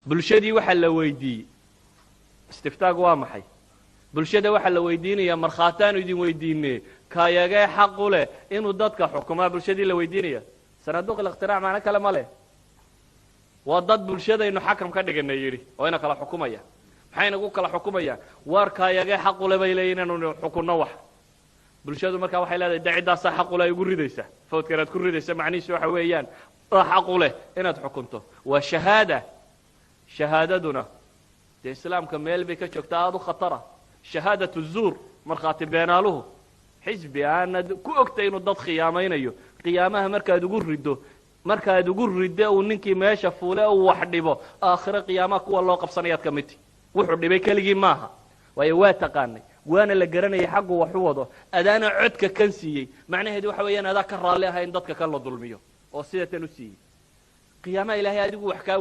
bulshadii waxa la weydiiyey istiftaagu waa maxay bulshada waxa la weydiinaya markhaataan idin weydiinay kaayagee xaq u leh inuu dadka xukumaa bulshadii la weydiinaya sanaaduuq al-iqtiraac macna kale ma leh waa dad bulshadaynu xakam ka dhiganay yiri oo ina kala xukumaya maxay nagu kala xukumaya war kaayagee xaq u leh bay leeyeen inuu xukunno wax bulshadu marka waxay leedahay dacidaas xaq u leh ugu ridaysa fawdkaraad ku ridaysa macnihiisu waxa weeyaan xaq u leh inaad xukunto waa shahaadaduna de islaamka meel bay ka joogtaa aad u khatara shahaadatu zuur markhaati beenaaluhu xisbi aanad ku ogtay inuu dad khiyaamaynayo qiyaamaha markaad ugu riddo uu ninkii meesha fuule uu wax dhibo aakhiro qiyaamaha kuwa loo qabsanayaad ka midti wuxuu dhibay keligii maaha waayo waa taqaanay waana la garanayay xaggu wax u wado adaana codka kan siiyey macnaheedu waxa weeyaan adaa ka raalli ahayn dadka kan la dulmiyo oo sidatan u siiyey qiyaamaha ilaahay adigu wax kaa